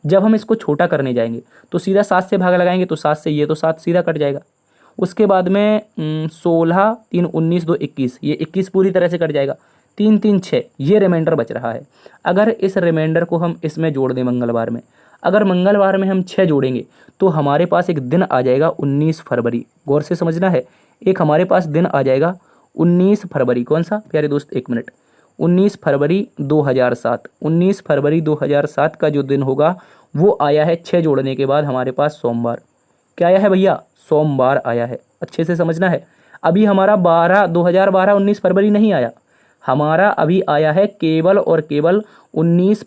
जब हम इसको छोटा करने जाएंगे तो सीधा 7 से भाग लगाएंगे तो 7 से ये तो 7 सीधा कट जाएगा। उसके बाद में 16, 3, 19, 2, 21, ये 21 पूरी तरह से कट जाएगा। 3, 3, 6 ये रिमाइंडर बच रहा है। अगर इस रिमाइंडर को हम इसमें जोड़ दें मंगलवार में, अगर मंगलवार में हम 6 जोड़ेंगे तो हमारे पास एक दिन आ जाएगा 19 फरवरी। गौर से समझना है, एक हमारे पास दिन आ जाएगा 19 फरवरी। कौन सा प्यारे दोस्त, 1 मिनट, 19 फरवरी 2007। 19 फरवरी 2007 का जो दिन होगा वो आया है 6 जोड़ने के बाद हमारे पास सोमवार। क्या आया है भैया, सोमवार आया है। अच्छे से समझना है, अभी हमारा 2012 19 फरवरी नहीं आया, हमारा अभी आया है केवल और केवल 19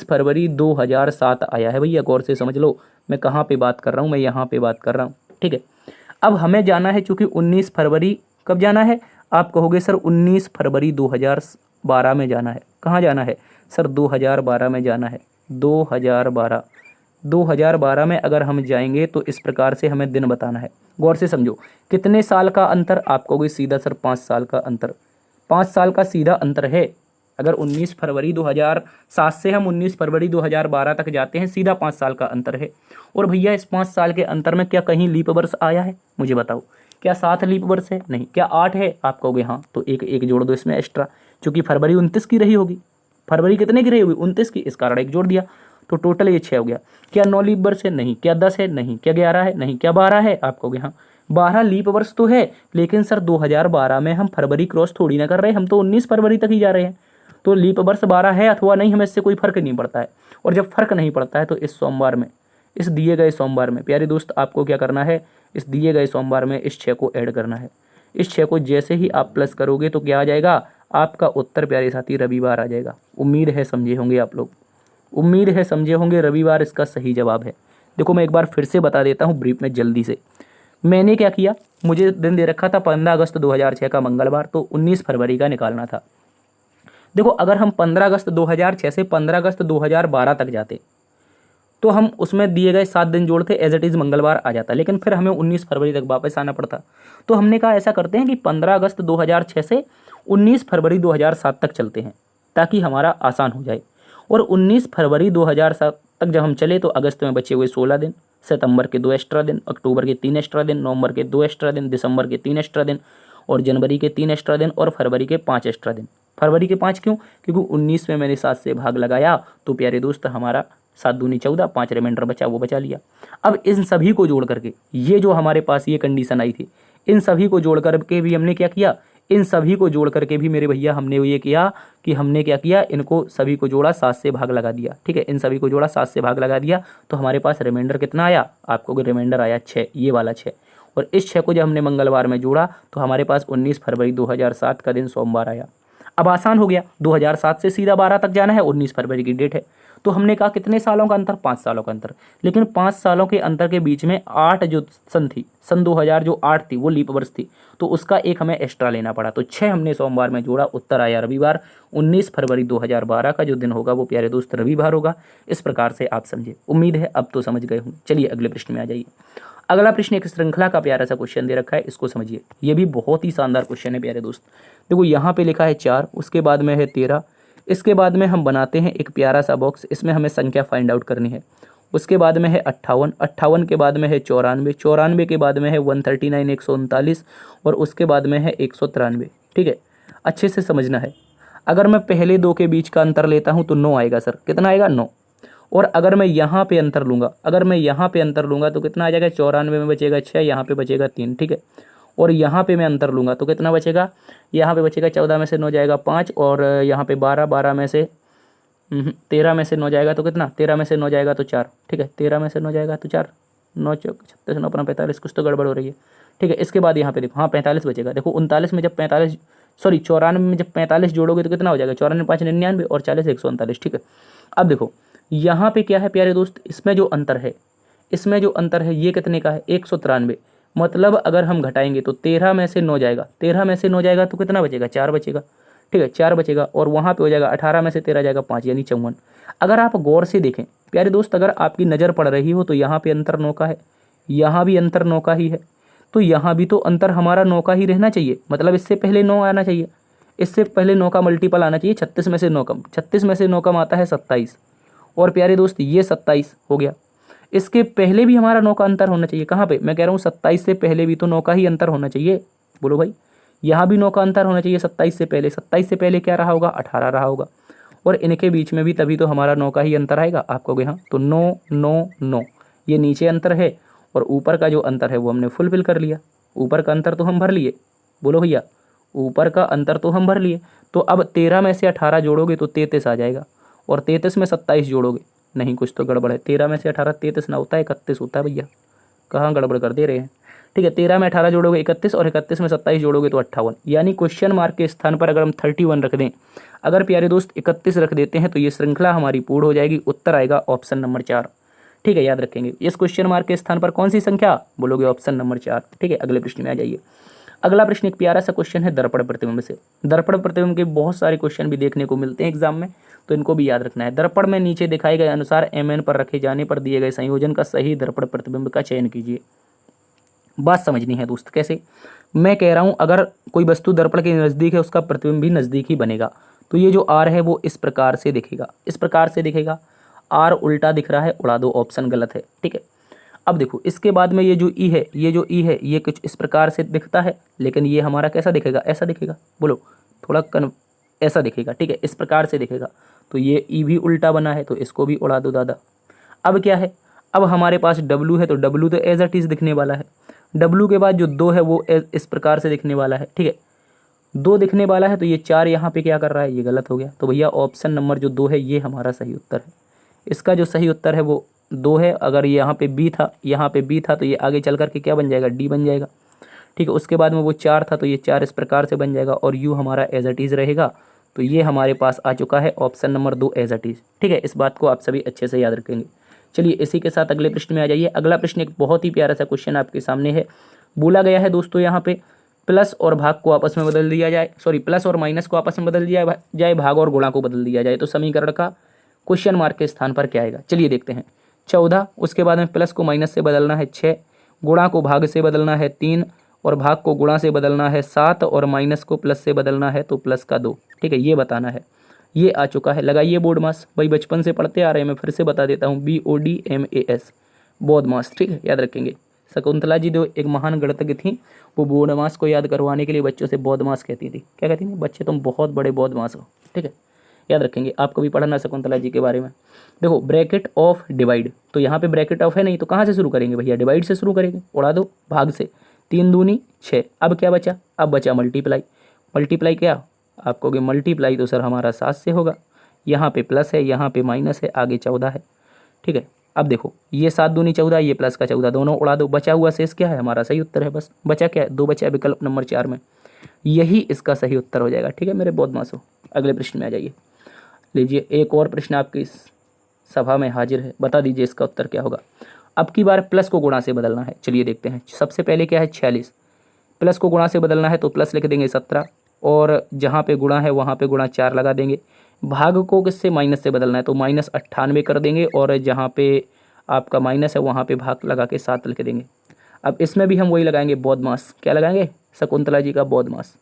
फरवरी 2007 आया है भैया। गौर से समझ लो, मैं कहाँ पे बात कर रहा हूँ, मैं यहाँ पे बात कर रहा हूँ, ठीक है। अब हमें जाना है, चूंकि 19 फरवरी कब जाना है, आप कहोगे सर 19 फरवरी 2012 में जाना है। कहाँ जाना है सर, 2012 में जाना है। 2012 में अगर हम जाएंगे तो इस प्रकार से हमें दिन बताना है। गौर से समझो, कितने साल का अंतर, आप कहोगे सीधा सर 5 साल का अंतर। 5 साल का सीधा अंतर है। अगर 19 फरवरी 2007 से हम 19 फरवरी 2012 तक जाते हैं, सीधा 5 साल का अंतर है। और भैया इस 5 साल के अंतर में क्या कहीं लीप वर्ष आया है, मुझे बताओ, क्या 7 लीप वर्ष है, नहीं। क्या 8 है, आप कहोगे हाँ, तो एक जोड़ दो इसमें एक्स्ट्रा, क्योंकि फरवरी 29 की रही होगी। फरवरी कितने की रही होगी, 29 की, इस कारण एक जोड़ दिया, तो टोटल ये 6 हो गया। क्या 9 लीप वर्ष है, नहीं। क्या 10 है, नहीं। क्या 11 है, नहीं। क्या 12 है, आप कहोगे हाँ 12 लीप वर्ष तो है, लेकिन सर 2012 में हम फरवरी क्रॉस थोड़ी ना कर रहे हैं, हम तो 19 फरवरी तक ही जा रहे हैं। तो लीप वर्ष 12 है अथवा नहीं, हमें इससे कोई फर्क नहीं पड़ता है। और जब फर्क नहीं पड़ता है तो इस सोमवार में, इस दिए गए सोमवार में प्यारे दोस्त आपको क्या करना है, इस दिए गए सोमवार में इस 6 को ऐड करना है। इस 6 को जैसे ही आप प्लस करोगे तो क्या आ जाएगा, आपका उत्तर प्यारे साथी रविवार आ जाएगा। उम्मीद है समझे होंगे आप लोग, उम्मीद है समझे होंगे, रविवार इसका सही जवाब है। देखो मैं एक बार फिर से बता देता हूँ ब्रीफ में जल्दी से। मैंने क्या किया, मुझे दिन दे रखा था 15 अगस्त 2006 का मंगलवार, तो 19 फरवरी का निकालना था। देखो अगर हम 15 अगस्त 2006 से 15 अगस्त 2012 तक जाते तो हम उसमें दिए गए 7 दिन जोड़ते, एज इट इज़ मंगलवार आ जाता, लेकिन फिर हमें 19 फरवरी तक वापस आना पड़ता। तो हमने कहा ऐसा करते हैं कि 15 अगस्त 2006 से 19 फरवरी 2007 तक चलते हैं, ताकि हमारा आसान हो जाए। और 19 फरवरी 2007 तक जब हम चले तो अगस्त में बचे हुए 16 दिन, सितंबर के 2 एक्स्ट्रा दिन, अक्टूबर के 3 एक्स्ट्रा दिन, नवंबर के 2 एक्स्ट्रा दिन, दिसंबर के 3 एक्स्ट्रा दिन, और जनवरी के 3 एक्स्ट्रा दिन, और फरवरी के 5 एक्स्ट्रा दिन। फरवरी के 5 क्यों, क्योंकि 19 में मैंने 7 से भाग लगाया, तो प्यारे दोस्त हमारा 7 दूनी 14, 5 रिमाइंडर बचा, वो बचा लिया। अब इन सभी को जोड़ करके, ये जो हमारे पास ये कंडीशन आई थी, इन सभी को जोड़ करके भी हमने क्या किया, इन सभी को जोड़ करके भी मेरे भैया हमने ये किया कि हमने क्या किया, इनको सभी को जोड़ा, 7 से भाग लगा दिया। ठीक है, इन सभी को जोड़ा, 7 से भाग लगा दिया, तो हमारे पास रिमाइंडर कितना आया, आपको रिमाइंडर आया 6, ये वाला 6। और इस 6 को जब हमने मंगलवार में जोड़ा तो हमारे पास 19 फरवरी 2007 का दिन सोमवार आया। अब आसान हो गया, 2007 से सीधा 12 तक जाना है, 19 फरवरी की डेट है। तो हमने कहा कितने सालों का अंतर, 5 सालों का अंतर। लेकिन 5 सालों के अंतर के बीच में 8 जो सन थी, सन 2000 जो 8 थी वो लीप वर्ष थी, तो उसका एक हमें एक्स्ट्रा लेना पड़ा। तो 6 हमने सोमवार में जोड़ा, उत्तर आया रविवार। 19 फरवरी 2012 का जो दिन होगा वो प्यारे दोस्त रविवार होगा। इस प्रकार से आप समझे, उम्मीद है अब तो समझ गए होंगे। चलिए अगले प्रश्न में आ जाइए। अगला प्रश्न एक श्रृंखला का प्यारा सा क्वेश्चन दे रखा है, इसको समझिए। ये भी बहुत ही शानदार क्वेश्चन है प्यारे दोस्त। देखो यहाँ पे लिखा है 4, उसके बाद में है 13, इसके बाद में हम बनाते हैं एक प्यारा सा बॉक्स, इसमें हमें संख्या फाइंड आउट करनी है। उसके बाद में है 58, 58 के बाद में है 94, 94 के बाद में है 139 139, और उसके बाद में है 193। ठीक है, अच्छे से समझना है। अगर मैं पहले 2 के बीच का अंतर लेता हूँ तो 9 आएगा सर, कितना आएगा 9। और अगर मैं यहाँ पे अंतर लूँगा, अगर मैं यहाँ पे अंतर लूँगा तो कितना आ जाएगा, 94 में बचेगा 6, यहाँ पे बचेगा 3। ठीक है, और यहाँ पे मैं अंतर लूँगा तो कितना बचेगा, यहाँ पे बचेगा 14 में से 9 जाएगा 5, और यहाँ पे 12, 12 में से 13 में से 9 जाएगा तो कितना, 13 में से 9 जाएगा तो 4। ठीक है, 13 में से 9 जाएगा तो 4, 9 चौक 36, 9 अपना 45, कुछ तो गड़बड़ हो रही है। ठीक है, इसके बाद यहाँ पे देखो, हाँ 45 बचेगा। देखो 39 में जब 45, सॉरी 94 में जब 45 जोड़ोगे तो कितना हो जाएगा, 94 5 99, और 40 139। ठीक है, अब देखो यहाँ पे क्या है प्यारे दोस्त, इसमें जो अंतर है, इसमें जो अंतर है ये कितने का है, 193। मतलब अगर हम घटाएंगे तो 13 में से 9 जाएगा, 13 में से 9 जाएगा तो कितना बचेगा, 4 बचेगा। ठीक है, 4 बचेगा, और वहाँ पे हो जाएगा 18 में से 13 जाएगा 5, यानी 54। अगर आप गौर से देखें प्यारे दोस्त, अगर आपकी नज़र पड़ रही हो तो यहाँ पे अंतर 9 का है, यहाँ भी अंतर 9 का ही है, तो यहाँ भी तो अंतर हमारा 9 का ही रहना चाहिए। मतलब इससे पहले 9 आना चाहिए, इससे पहले 9 का मल्टीपल आना चाहिए। 36 में से 9 कम, 36 में से 9 कम आता है 27। और प्यारे दोस्त ये 27 हो गया। इसके पहले भी हमारा 9 का अंतर होना चाहिए। कहाँ पे, मैं कह रहा हूँ 27 से पहले भी तो 9 का ही अंतर होना चाहिए। बोलो भाई, यहाँ भी 9 का अंतर होना चाहिए 27 से पहले। 27 से पहले क्या रहा होगा, 18 रहा होगा, और इनके बीच में भी तभी तो हमारा 9 का ही अंतर आएगा। आप कहोगे हाँ, तो 9 9 9 ये नीचे अंतर है, और ऊपर का जो अंतर है वो हमने फुलफिल कर लिया। ऊपर का अंतर तो हम भर लिए। बोलो भैया, ऊपर का अंतर तो हम भर लिए। तो अब 13 में से 18 जोड़ोगे तो 33 आ जाएगा, और 33 में 27 जोड़ोगे, नहीं कुछ तो गड़बड़ है। 13 में से 18 33 ना होता है, 31 होता है भैया, कहाँ गड़बड़ कर दे रहे हैं। ठीक है, 13 में 18 जोड़ोगे 31, और 31 में 27 जोड़ोगे तो 58, यानी क्वेश्चन मार्क के स्थान पर अगर हम 31 रख दें, अगर प्यारे दोस्त 31 रख देते हैं तो ये श्रृंखला हमारी पूर्ण हो जाएगी। उत्तर आएगा ऑप्शन नंबर 4। ठीक है, याद रखेंगे इस क्वेश्चन मार्क के स्थान पर कौन सी संख्या बोलोगे, ऑप्शन नंबर 4। ठीक है, अगले प्रश्न में आ जाइए। अगला प्रश्न एक प्यारा सा क्वेश्चन है दर्पण प्रतिबिंब से। दर्पण प्रतिबिंब के बहुत सारे क्वेश्चन भी देखने को मिलते हैं एग्जाम में, तो इनको भी याद रखना है। दर्पण में नीचे दिखाए गए अनुसार mn पर रखे जाने पर दिए गए संयोजन का सही दर्पण प्रतिबिंब का चयन कीजिए। बात समझनी है दोस्त, कैसे, मैं कह रहा हूं अगर कोई वस्तु दर्पण के नज़दीक है उसका प्रतिबिंब भी नज़दीक ही बनेगा। तो ये जो आर है वो इस प्रकार से दिखेगा, इस प्रकार से दिखेगा। आर उल्टा दिख रहा है, उड़ा दो, ऑप्शन गलत है। ठीक है, अब देखो इसके बाद में ये जो ई है, ये जो ई है ये कुछ इस प्रकार से दिखता है, लेकिन ये हमारा कैसा दिखेगा, ऐसा दिखेगा। बोलो, थोड़ा ऐसा दिखेगा। ठीक है, इस प्रकार से दिखेगा। तो ये ई भी उल्टा बना है, तो इसको भी उड़ा दो दादा। अब क्या है, अब हमारे पास डब्लू है, तो डब्लू तो एज इट इज दिखने वाला है। डब्लू के बाद जो 2 है वो इस प्रकार से दिखने वाला है। ठीक है, 2 दिखने वाला है, तो ये 4 यहाँ पे क्या कर रहा है, ये गलत हो गया। तो भैया ऑप्शन नंबर जो 2 है ये हमारा सही उत्तर है। इसका जो सही उत्तर है वो 2 है। अगर यहाँ पे बी था, यहाँ पे बी था, तो ये आगे चल करके क्या बन जाएगा, डी बन जाएगा। ठीक है, उसके बाद में वो 4 था, तो ये 4 इस प्रकार से बन जाएगा, और यू हमारा एज इट इज़ रहेगा। तो ये हमारे पास आ चुका है option number 2 as it is. ठीक है, इस बात को आप सभी अच्छे से याद रखेंगे। चलिए इसी के साथ अगले प्रश्न में आ जाइए। अगला प्रश्न एक बहुत ही प्यारा सा क्वेश्चन आपके सामने है। बोला गया है दोस्तों यहाँ पे प्लस और भाग को आपस में बदल दिया जाए, सॉरी प्लस और माइनस को आपस में बदल दिया जाए, भाग और गुणा को बदल दिया जाए, तो समीकरण का क्वेश्चन मार्क के स्थान पर क्या आएगा। चलिए देखते हैं। 14, उसके बाद में प्लस को माइनस से बदलना है 6, गुणा को भाग से बदलना है 3, और भाग को गुणा से बदलना है 7, और माइनस को प्लस से बदलना है तो प्लस का 2। ठीक है, ये बताना है। ये आ चुका है, लगाइए बोर्ड मास। भाई बचपन से पढ़ते आ रहे हैं, मैं फिर से बता देता हूँ, BODMAS, बोर्ड मास। ठीक है, याद रखेंगे। शकुंतला जी जो एक महान गणितज्ञ थी, वो बोर्ड मास को याद करवाने के लिए बच्चों से बोर्ड मास कहती थी। क्या कहती थी, बच्चे तुम बहुत बड़े बोर्ड मास हो। ठीक है, याद रखेंगे। आप कभी पढ़ना शकुंतला जी के बारे में। देखो ब्रैकेट ऑफ डिवाइड, तो यहाँ पे ब्रैकेट ऑफ है नहीं, तो कहाँ से शुरू करेंगे भैया, डिवाइड से शुरू करेंगे। उड़ा दो भाग से, 3 दूनी 6। अब क्या बचा, अब बचा मल्टीप्लाई। मल्टीप्लाई क्या, आप कहोगे मल्टीप्लाई तो सर हमारा 7 से होगा। यहाँ पे प्लस है, यहाँ पे माइनस है, आगे 14 है। ठीक है, अब देखो ये 7 दूनी 14, ये प्लस का 14, दोनों उड़ा दो। बचा हुआ शेष क्या है, हमारा सही उत्तर है। बस बचा क्या है, 2 बचा है विकल्प नंबर 4 में, यही इसका सही उत्तर हो जाएगा। ठीक है मेरे बदमाशों, अगले प्रश्न में आ जाइए। लीजिए एक और प्रश्न आपकी इस सभा में हाजिर है, बता दीजिए इसका उत्तर क्या होगा। अब की बार प्लस को गुणा से बदलना है। चलिए देखते हैं। सबसे पहले क्या है 46, प्लस को गुणा से बदलना है तो प्लस लिख देंगे 17, और जहाँ पे गुणा है वहाँ पे गुणा 4 लगा देंगे। भाग को किससे, माइनस से बदलना है तो माइनस 98 कर देंगे, और जहाँ पे आपका माइनस है वहाँ पे भाग लगा के 7 लिख देंगे। अब इसमें भी हम वही लगाएंगे बोर्ड मास। क्या लगाएंगे, शकुंतला जी का बोर्ड मास।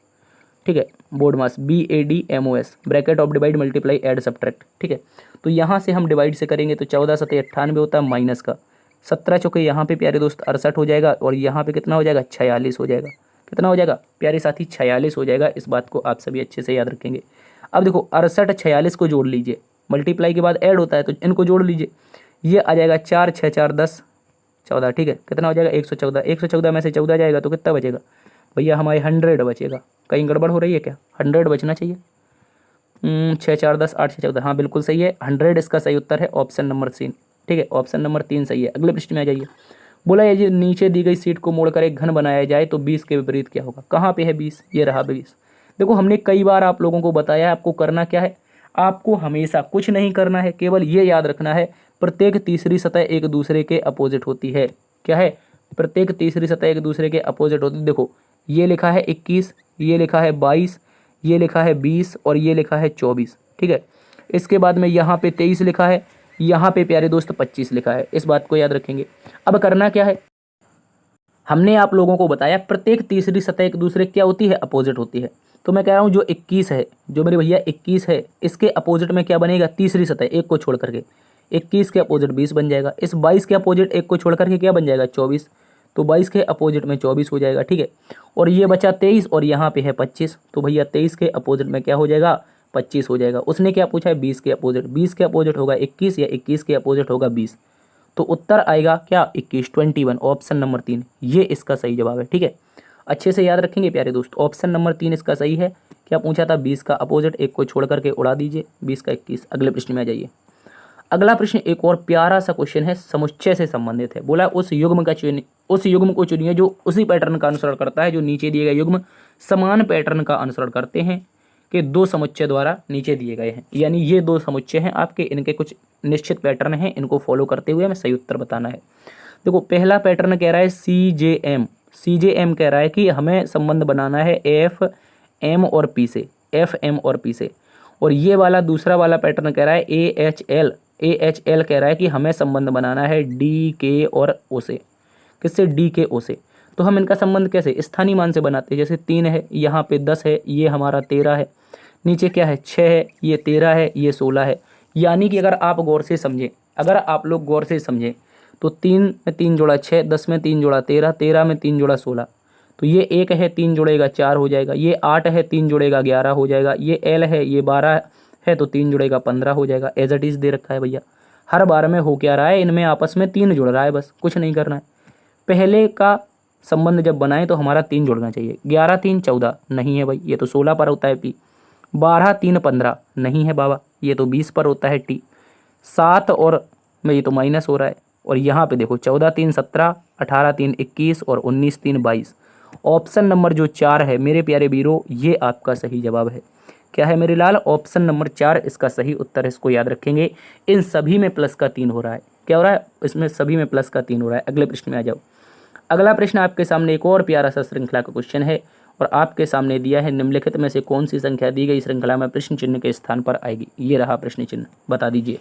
ठीक है, board mass BADMOS, bracket of divide multiply add subtract. ठीक है, तो यहाँ से हम डिवाइड से करेंगे तो 14 7 98 होता है, माइनस का 17 चौके यहाँ पे प्यारे दोस्त 68 हो जाएगा, और यहाँ पे कितना हो जाएगा 46 हो जाएगा। कितना हो जाएगा प्यारे साथी, 46 हो जाएगा। इस बात को आप सभी अच्छे से याद रखेंगे। अब देखो 68 46 को जोड़ लीजिए, मल्टीप्लाई के बाद ऐड होता है तो इनको जोड़ लीजिए। ये आ जाएगा 4 6 4 10 14। ठीक है, कितना हो जाएगा 114। 114 में से 14 जाएगा तो कितना बचेगा भैया, हमारे 100 बचेगा। कहीं गड़बड़ हो रही है क्या, 100 बचना चाहिए। 6 4 10 8 6 14, हाँ बिल्कुल सही है, 100 इसका सही उत्तर है, ऑप्शन नंबर 3। ठीक है, ऑप्शन नंबर 3 सही है। अगले प्रश्न में आ जाइए। बोला ये नीचे दी गई सीट को मोड़कर एक घन बनाया जाए तो 20 के विपरीत क्या होगा। कहाँ पे है 20, ये रहा 20। देखो हमने कई बार आप लोगों को बताया है आपको करना क्या है, आपको हमेशा कुछ नहीं करना है, केवल ये याद रखना है प्रत्येक तीसरी सतह एक दूसरे के अपोजिट होती है। क्या है? प्रत्येक तीसरी सतह एक दूसरे के अपोजिट होती है। देखो ये लिखा है 21, ये लिखा है 22, ये लिखा है 20 और ये लिखा है 24। ठीक है, इसके बाद में यहाँ पे 23 लिखा है, यहाँ पे प्यारे दोस्त 25 लिखा है। इस बात को याद रखेंगे। अब करना क्या है, हमने आप लोगों को बताया प्रत्येक तीसरी सतह एक दूसरे क्या होती है, अपोजिट होती है। तो मैं कह रहा हूँ जो 21 है, जो मेरे भैया 21 है, इसके अपोजिट में क्या बनेगा, तीसरी सतह एक को छोड़ करके 21 के अपोजिट 20 बन जाएगा। इस 22 के अपोजिट एक को छोड़ करके क्या बन जाएगा, 24। तो 22 के अपोजिट में 24 हो जाएगा। ठीक है, और ये बचा 23 और यहाँ पे है 25। तो भैया 23 के अपोजिट में क्या हो जाएगा, 25 हो जाएगा। उसने क्या पूछा है, 20 के अपोजिट। 20 के अपोजिट होगा 21 या 21 के अपोजिट होगा 20। तो उत्तर आएगा क्या, 21, 21, ऑप्शन नंबर 3, ये इसका सही जवाब है। ठीक है, अच्छे से याद रखेंगे प्यारे दोस्त, ऑप्शन नंबर 3 इसका सही है। क्या पूछा था, 20 का अपोजिट एक को छोड़ करके उड़ा दीजिए, 20 का 21। अगले प्रश्न में आ जाइए। अगला प्रश्न एक और प्यारा सा क्वेश्चन है, समुच्चय से संबंधित है। बोला उस युग्म को चुनिए जो उसी पैटर्न का अनुसरण करता है जो नीचे दिए गए युग्म समान पैटर्न का अनुसरण करते हैं के दो समुच्चय द्वारा नीचे दिए गए हैं। यानी ये दो समुच्चय हैं आपके, इनके कुछ निश्चित पैटर्न हैं, इनको फॉलो करते हुए हमें सही उत्तर बताना है। देखो पहला पैटर्न कह रहा है CJM कह रहा है कि हमें संबंध बनाना है FM और P से, FM और P से। और ये वाला दूसरा वाला पैटर्न कह रहा है AHL कह रहा है कि हमें संबंध बनाना है DK और O से। किससे, DK O से। तो हम इनका संबंध कैसे, स्थानीय मान से बनाते हैं। जैसे 3 है, यहाँ पे 10 है, ये हमारा 13 है, नीचे क्या है 6 है, ये 13 है, ये 16 है। यानी कि अगर आप गौर से समझें, अगर आप लोग गौर से समझें तो 3 में 3 जोड़ा 6, 10 में 3 जोड़ा 13, 13 में 3 जोड़ा 16। तो ये 1 है, 3 जोड़ेगा 4 हो जाएगा। ये 8 है, 3 जोड़ेगा 11 हो जाएगा। ये L है, ये 12 है, तो 3 जुड़ेगा 15 हो जाएगा। एज इट इज़ दे रखा है भैया। हर बार में हो क्या रहा है, इनमें आपस में 3 जुड़ रहा है, बस कुछ नहीं करना है। पहले का संबंध जब बनाए तो हमारा 3 जुड़ना चाहिए। 11 3 14 नहीं है भाई, ये तो 16 पर होता है P। 12 3 15 नहीं है बाबा, ये तो 20 पर होता है T। 7 और में ये तो माइनस हो रहा है। और यहाँ पे देखो 14 3 17, 18 3 21 और 19 3 22। ऑप्शन नंबर जो 4 है मेरे प्यारे वीरो, ये आपका सही जवाब है। क्या है मेरे लाल, ऑप्शन नंबर 4 इसका सही उत्तर है। इसको याद रखेंगे। इन सभी में प्लस का 3 हो रहा है। क्या हो रहा है, इसमें सभी में प्लस का 3 हो रहा है। अगले प्रश्न में आ जाओ। अगला प्रश्न आपके सामने एक और प्यारा सा श्रृंखला का क्वेश्चन है और आपके सामने दिया है निम्नलिखित में से कौन सी संख्या दी गई श्रृंखला में प्रश्न चिन्ह के स्थान पर आएगी। ये रहा प्रश्न चिन्ह, बता दीजिए।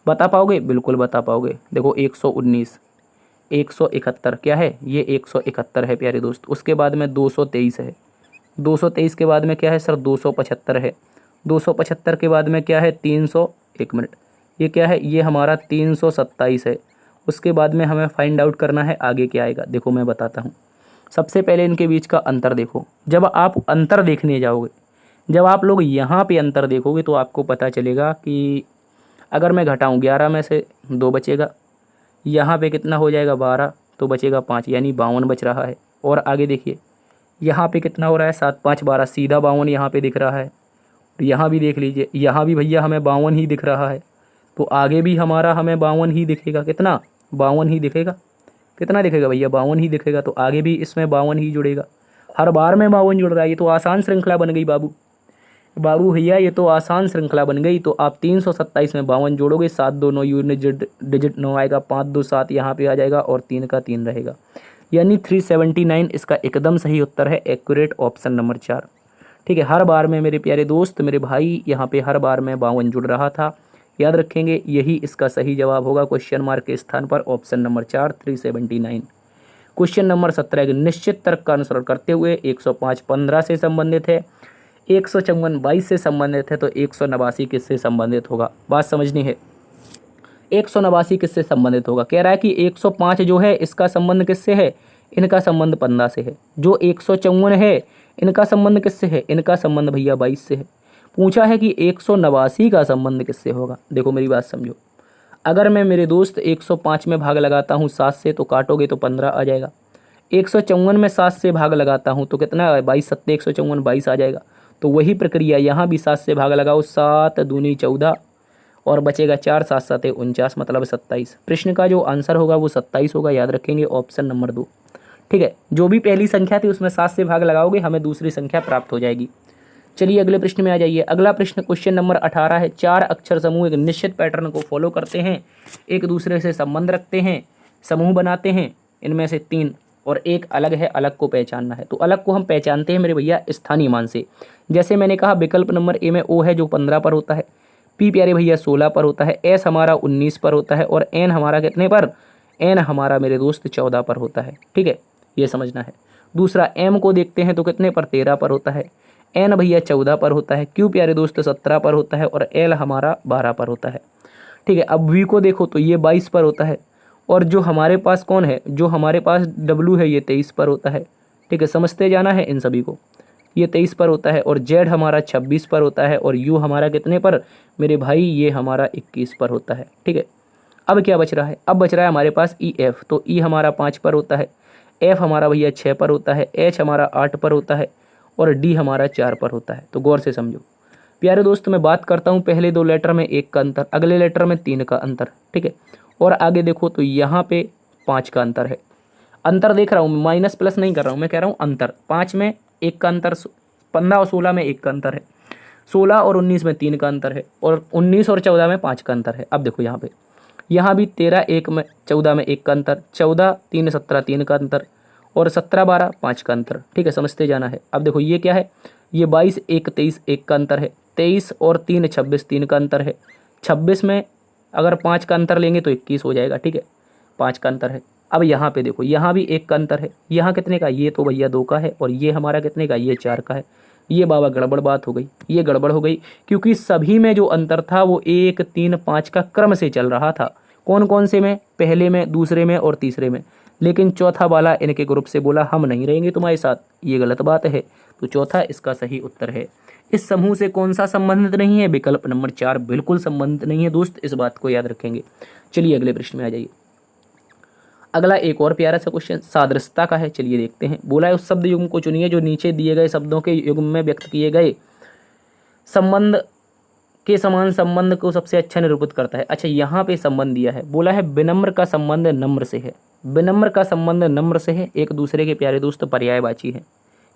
बता पाओगे, बिल्कुल बता पाओगे। देखो 119, 171, क्या है ये 171 है प्यारे दोस्त। उसके बाद में 223 है, 223 के बाद में क्या है सर, 275 है। 275 के बाद में क्या है, 300, एक मिनट, ये क्या है, ये हमारा 327 है। उसके बाद में हमें फाइंड आउट करना है आगे क्या आएगा। देखो मैं बताता हूँ। सबसे पहले इनके बीच का अंतर देखो। जब आप अंतर देखने जाओगे, जब आप लोग यहाँ पे अंतर देखोगे तो आपको पता चलेगा कि अगर मैं घटाऊँ 11 में से 2 बचेगा, यहाँ पे कितना हो जाएगा 12, तो बचेगा 5, यानी 52 बच रहा है। और आगे देखिए यहाँ पे कितना हो रहा है, 7 5 12, सीधा 52 यहाँ पे दिख रहा है। यहाँ भी देख लीजिए, यहाँ भी भैया हमें 52 ही दिख रहा है। तो आगे भी हमारा हमें 52 ही दिखेगा। कितना, 52 ही दिखेगा। कितना दिखेगा भैया, 52 ही दिखेगा। तो आगे भी इसमें 52 ही जुड़ेगा। हर बार में 52 जुड़ रहा है। ये तो आसान श्रृंखला बन गई बाबू भैया, ये तो आसान श्रृंखला बन गई। तो आप 327 में 52 जोड़ोगे, 7 2 9 यूनिट डिजिट 9 आएगा, 5 2 7 यहाँ पे आ जाएगा और 3 का 3 रहेगा। यानी 379 इसका एकदम सही उत्तर है, एक्यूरेट ऑप्शन नंबर 4। ठीक है, हर बार में मेरे प्यारे दोस्त, मेरे भाई, यहाँ पे हर बार में 52 जुड़ रहा था। याद रखेंगे, यही इसका सही जवाब होगा क्वेश्चन मार्क के स्थान पर, ऑप्शन नंबर 4, 379। क्वेश्चन नंबर 17 एक निश्चित तर्क का अनुसरण करते हुए 105 15 से संबंधित है, 154 22 से संबंधित है, तो 189 किससे संबंधित होगा। बात समझनी है। 189 किससे संबंधित होगा, कह रहा है कि 105 जो है इसका संबंध किससे है, इनका संबंध 15 से है। जो 154 है इनका संबंध किससे है, इनका संबंध भैया 22 से है। पूछा है कि 189 का संबंध किससे होगा। देखो मेरी बात समझो, अगर मैं मेरे दोस्त 105 में भाग लगाता हूँ 7 से, तो काटोगे तो 15 आ जाएगा। 154 में 7 से भाग लगाता हूँ तो कितना, 22 7 154 22 आ जाएगा। तो वही प्रक्रिया यहाँ भी 7 से भाग लगाओ, 7 दूनी 14 और बचेगा 4, 7 7 49, मतलब 27। प्रश्न का जो आंसर होगा वो 27 होगा। याद रखेंगे, ऑप्शन नंबर 2। ठीक है, जो भी पहली संख्या थी उसमें 7 से भाग लगाओगे, हमें दूसरी संख्या प्राप्त हो जाएगी। चलिए अगले प्रश्न में आ जाइए। अगला प्रश्न क्वेश्चन नंबर 18 है। 4 अक्षर समूह एक निश्चित पैटर्न को फॉलो करते हैं, एक दूसरे से संबंध रखते हैं, समूह बनाते हैं, इनमें से 3 और एक अलग है, अलग को पहचानना है। तो अलग को हम पहचानते हैं मेरे भैया स्थानीय मान से। जैसे मैंने कहा विकल्प नंबर ए में ओ है जो 15 पर होता है, पी प्यारे भैया 16 पर होता है, एस हमारा 19 पर होता है और एन हमारा कितने पर, एन हमारा मेरे दोस्त 14 पर होता है। ठीक है, ये समझना है। दूसरा एम को देखते हैं तो कितने पर, 13 पर होता है, एन भैया 14 पर होता है, क्यू प्यारे दोस्त 17 पर होता है और एल हमारा 12 पर होता है। ठीक है, अब वी को देखो तो ये 22 पर होता है और जो हमारे पास कौन है, जो हमारे पास डब्ल्यू है ये 23 पर होता है। ठीक है, समझते जाना है इन सभी को। ये 23 पर होता है और जेड हमारा 26 पर होता है और यू हमारा कितने पर मेरे भाई, ये हमारा 21 पर होता है। ठीक है, अब क्या बच रहा है, अब बच रहा है हमारे पास ई एफ। तो ई हमारा 5 पर होता है, एफ हमारा भैया 6 पर होता है, एच हमारा 8 पर होता है और डी हमारा 4 पर होता है। तो गौर से समझो प्यारे दोस्त, मैं बात करता हूँ पहले 2 लेटर में 1 का अंतर, अगले लेटर में 3 का अंतर। ठीक है, और आगे देखो तो यहाँ पे 5 का अंतर है। अंतर देख रहा हूँ, माइनस प्लस नहीं कर रहा हूँ, मैं कह रहा हूँ अंतर। 5 में 1 का अंतर, 15 और 16 में 1 का अंतर है, 16 और 19 में 3 का अंतर है और 19 और 14 में 5 का अंतर है। अब देखो यहाँ पे, यहाँ भी 13 1 में 14 में 1 का अंतर, 14 3 17 3 का अंतर और 17 12 5 का अंतर। ठीक है, समझते जाना है। अब देखो ये क्या है, ये 22 1 23 1 का अंतर है, 23 और 3 26 3 का अंतर है, 26 में अगर 5 का अंतर लेंगे तो 21 हो जाएगा। ठीक है, 5 का अंतर है। अब यहाँ पे देखो, यहाँ भी 1 का अंतर है, यहाँ कितने का, ये तो भैया 2 का है और ये हमारा कितने का, ये 4 का है। ये बाबा गड़बड़ बात हो गई, ये गड़बड़ हो गई क्योंकि सभी में जो अंतर था वो 1 3 5 का क्रम से चल रहा था। कौन कौन से में, पहले में, दूसरे में और तीसरे में। लेकिन चौथा वाला इनके ग्रुप से बोला हम नहीं रहेंगे तुम्हारे साथ, ये गलत बात है। तो चौथा इसका सही उत्तर है। इस समूह से कौन सा संबंधित नहीं है, विकल्प नंबर 4 बिल्कुल संबंधित नहीं है दोस्त, इस बात को याद रखेंगे। चलिए अगले प्रश्न में आ जाइए। अगला एक और प्यारा सा क्वेश्चन सादृश्यता का है, चलिए देखते हैं। बोला है उस शब्द युग्म को चुनिए जो नीचे दिए गए शब्दों के युग्म में व्यक्त किए गए संबंध के समान संबंध को सबसे अच्छा निरूपित करता है। अच्छा, यहाँ पे संबंध दिया है, बोला है विनम्र का संबंध नम्र से है, विनम्र का संबंध नम्र से है, एक दूसरे के प्यारे दोस्त पर्यायवाची है।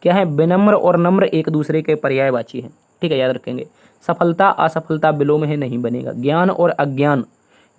क्या है, विनम्र और नम्र एक दूसरे के पर्यायवाची हैं। ठीक है, याद रखेंगे। सफलता असफलता विलोम है नहीं बनेगा, ज्ञान और अज्ञान,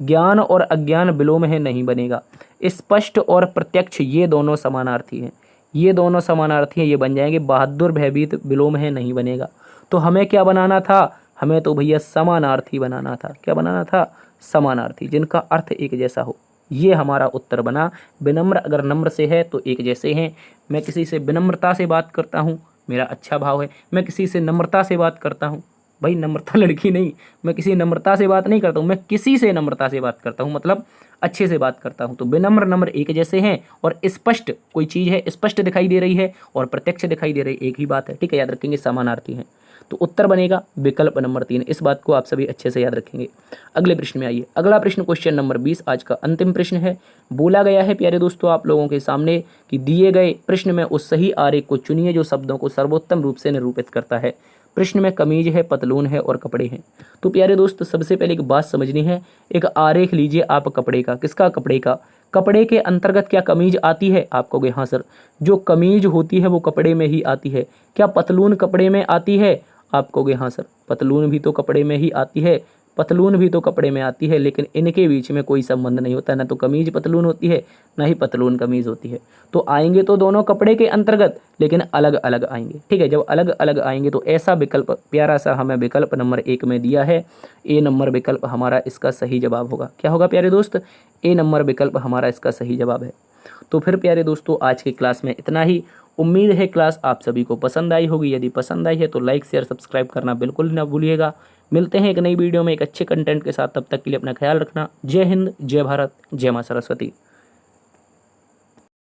ज्ञान और अज्ञान विलोम है नहीं बनेगा, स्पष्ट और प्रत्यक्ष ये दोनों समानार्थी हैं, ये दोनों समानार्थी हैं, ये बन जाएंगे। बहादुर भयभीत विलोम है नहीं बनेगा। तो हमें क्या बनाना था, हमें तो भैया समानार्थी बनाना था। क्या बनाना था, समानार्थी जिनका अर्थ एक जैसा हो। ये हमारा उत्तर बना। विनम्र अगर नम्र से है तो एक जैसे हैं। मैं किसी से विनम्रता से बात करता हूँ, मेरा अच्छा भाव है। मैं किसी से नम्रता से बात करता हूँ, भाई नम्रता लड़की नहीं, मैं किसी नम्रता से बात नहीं करता हूँ, मैं किसी से नम्रता से बात करता हूँ, मतलब अच्छे से बात करता हूँ। तो विनम्र नम्र एक जैसे हैं और स्पष्ट कोई चीज़ है, स्पष्ट दिखाई दे रही है और प्रत्यक्ष दिखाई दे रही है, एक ही बात है। ठीक है, याद रखेंगे, समानार्थी हैं। तो उत्तर बनेगा विकल्प नंबर 3। इस बात को आप सभी अच्छे से याद रखेंगे। अगले प्रश्न में आइए। अगला प्रश्न क्वेश्चन नंबर 20 आज का अंतिम प्रश्न है। बोला गया है प्यारे दोस्तों आप लोगों के सामने कि दिए गए प्रश्न में उस सही आरेख को चुनिए जो शब्दों को सर्वोत्तम रूप से निरूपित करता है। प्रश्न में कमीज है, पतलून है और कपड़े हैं। तो प्यारे दोस्त सबसे पहले एक बात समझनी है, एक आरेख लीजिए आप कपड़े का। किसका, कपड़े का। कपड़े के अंतर्गत क्या कमीज आती है, आप कहोगे हाँ सर, जो कमीज होती है वो कपड़े में ही आती है। क्या पतलून कपड़े में आती है, आप कहोगे हाँ सर, पतलून भी तो कपड़े में ही आती है, पतलून भी तो कपड़े में आती है, लेकिन इनके बीच में कोई संबंध नहीं होता, ना तो कमीज पतलून होती है ना ही पतलून कमीज होती है। तो आएंगे तो दोनों कपड़े के अंतर्गत, लेकिन अलग अलग आएंगे। ठीक है, जब अलग अलग आएंगे तो ऐसा विकल्प प्यारा सा हमें विकल्प नंबर 1 में दिया है, ए नंबर विकल्प हमारा इसका सही जवाब होगा। क्या होगा प्यारे दोस्त, ए नंबर विकल्प हमारा इसका सही जवाब है। तो फिर प्यारे दोस्तों आज की क्लास में इतना ही। उम्मीद है क्लास आप सभी को पसंद आई होगी। यदि पसंद आई है तो लाइक शेयर सब्सक्राइब करना बिल्कुल ना भूलिएगा। मिलते हैं एक नई वीडियो में एक अच्छे कंटेंट के साथ, तब तक के लिए अपना ख्याल रखना। जय हिंद, जय भारत, जय मां सरस्वती।